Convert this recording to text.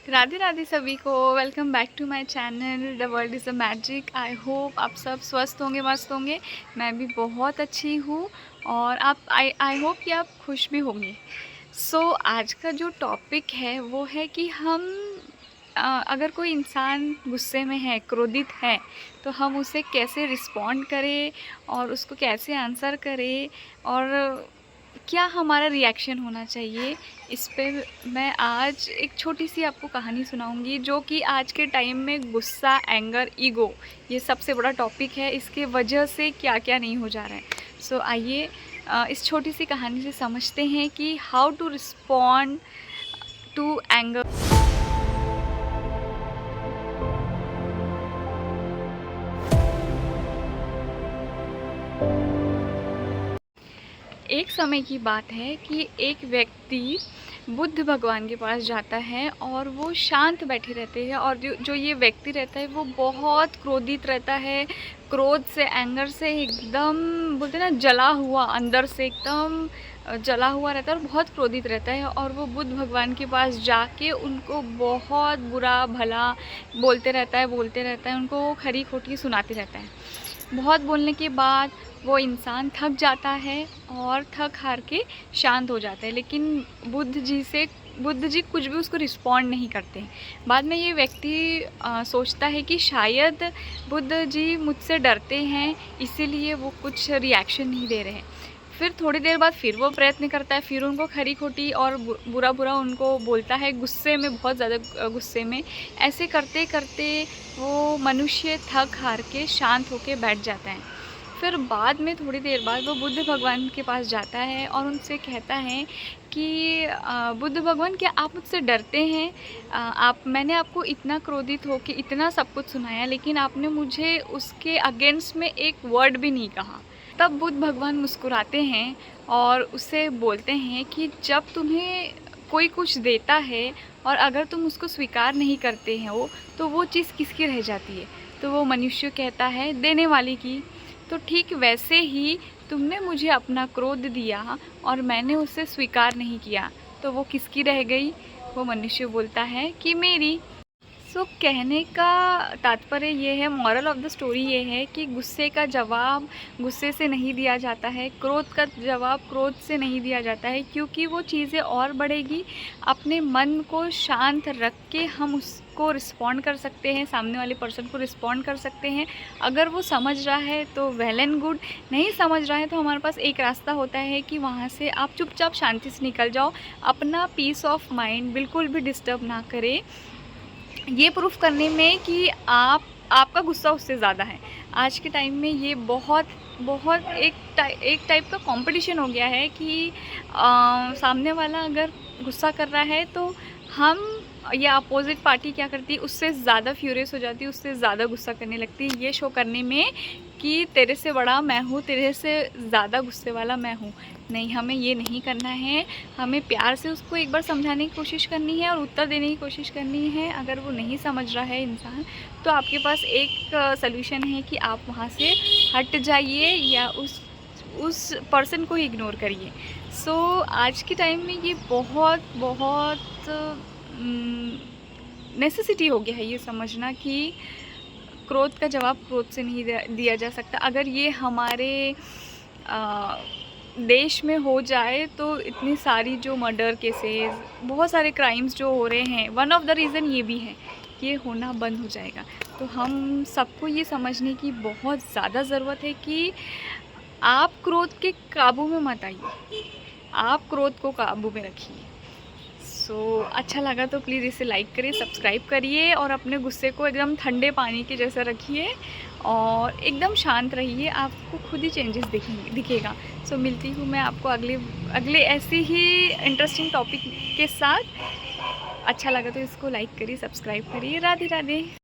राधे राधे सभी को। Welcome back to my channel the world is a magic. I hope आप सब स्वस्थ होंगे, मस्त होंगे। मैं भी बहुत अच्छी हूँ और आप आई होप कि आप खुश भी होंगे। आज का जो टॉपिक है वो है कि हम अगर कोई इंसान गुस्से में है, क्रोधित है, तो हम उसे कैसे रिस्पॉन्ड करें और उसको कैसे आंसर करें और क्या हमारा रिएक्शन होना चाहिए। इस पे मैं आज एक छोटी सी आपको कहानी सुनाऊंगी जो कि आज के टाइम में गुस्सा, एंगर, ईगो, ये सबसे बड़ा टॉपिक है। इसके वजह से क्या क्या नहीं हो जा रहा है। आइए इस छोटी सी कहानी से समझते हैं कि how to respond to anger. एक समय की बात है कि एक व्यक्ति बुद्ध भगवान के पास जाता है और वो शांत बैठे रहते हैं और जो ये व्यक्ति रहता है वो बहुत क्रोधित रहता है। क्रोध से, एंगर से एकदम बोलते हैं ना, जला हुआ, अंदर से एकदम जला हुआ रहता है और बहुत क्रोधित रहता है। और वो बुद्ध भगवान के पास जाके उनको बहुत बुरा भला बोलते रहता है, उनको खरी खोटी सुनाते रहता है। बहुत बोलने के बाद वो इंसान थक जाता है और थक हार के शांत हो जाता है। लेकिन बुद्ध जी कुछ भी उसको रिस्पॉन्ड नहीं करते। बाद में ये व्यक्ति सोचता है कि शायद बुद्ध जी मुझसे डरते हैं, इसीलिए वो कुछ रिएक्शन नहीं दे रहे हैं। फिर थोड़ी देर बाद फिर वो प्रयत्न करता है, फिर उनको खरी खोटी और बुरा बुरा उनको बोलता है, गुस्से में, बहुत ज़्यादा गुस्से में। ऐसे करते करते वो मनुष्य थक हार के शांत होके बैठ जाता है। फिर बाद में थोड़ी देर बाद वो बुद्ध भगवान के पास जाता है और उनसे कहता है कि बुद्ध भगवान, क्या आप मुझसे डरते हैं? मैंने आपको इतना क्रोधित हो के इतना सब कुछ सुनाया, लेकिन आपने मुझे उसके अगेंस्ट में एक वर्ड भी नहीं कहा। तब बुद्ध भगवान मुस्कुराते हैं और उसे बोलते हैं कि जब तुम्हें कोई कुछ देता है और अगर तुम उसको स्वीकार नहीं करते हो तो वो चीज़ किसकी रह जाती है? तो वो मनुष्य कहता है, देने वाले की। तो ठीक वैसे ही तुमने मुझे अपना क्रोध दिया और मैंने उसे स्वीकार नहीं किया, तो वो किसकी रह गई? वो मनुष्य बोलता है कि मेरी। कहने का तात्पर्य ये है, मॉरल ऑफ द स्टोरी ये है कि गुस्से का जवाब गुस्से से नहीं दिया जाता है, क्रोध का जवाब क्रोध से नहीं दिया जाता है, क्योंकि वो चीज़ें और बढ़ेगी। अपने मन को शांत रख के हम उसको रिस्पॉन्ड कर सकते हैं, सामने वाले पर्सन को रिस्पॉन्ड कर सकते हैं। अगर वो समझ रहा है तो वेल एंड गुड, नहीं समझ रहा है तो हमारे पास एक रास्ता होता है कि वहाँ से आप चुपचाप शांति से निकल जाओ। अपना पीस ऑफ माइंड बिल्कुल भी डिस्टर्ब ना करें, ये प्रूफ करने में कि आपका गुस्सा उससे ज़्यादा है। आज के टाइम में ये बहुत बहुत एक टाइप का कंपटीशन हो गया है कि सामने वाला अगर गुस्सा कर रहा है तो हम या अपोजिट पार्टी क्या करती है, उससे ज़्यादा फ्यूरियस हो जाती है, उससे ज़्यादा गुस्सा करने लगती है, ये शो करने में कि तेरे से बड़ा मैं हूँ, तेरे से ज़्यादा गुस्से वाला मैं हूँ। नहीं, हमें ये नहीं करना है। हमें प्यार से उसको एक बार समझाने की कोशिश करनी है और उत्तर देने की कोशिश करनी है। अगर वो नहीं समझ रहा है इंसान, तो आपके पास एक सल्यूशन है कि आप वहाँ से हट जाइए या उस पर्सन को इग्नोर करिए। आज के टाइम में ये बहुत बहुत नेसेसिटी हो गया है ये समझना कि क्रोध का जवाब क्रोध से नहीं दिया जा सकता। अगर ये हमारे देश में हो जाए तो इतनी सारी जो मर्डर केसेस, बहुत सारे क्राइम्स जो हो रहे हैं, वन ऑफ द रीज़न ये भी है, ये होना बंद हो जाएगा। तो हम सबको ये समझने की बहुत ज़्यादा ज़रूरत है कि आप क्रोध के काबू में मत आइए, आप क्रोध को काबू में रखिए। अच्छा लगा तो प्लीज़ इसे लाइक करिए, सब्सक्राइब करिए और अपने गुस्से को एकदम ठंडे पानी के जैसा रखिए और एकदम शांत रहिए, आपको खुद ही चेंजेस दिखेगा। मिलती हूँ मैं आपको अगले ऐसे ही इंटरेस्टिंग टॉपिक के साथ। अच्छा लगा तो इसको लाइक करिए, सब्सक्राइब करिए। राधे राधे।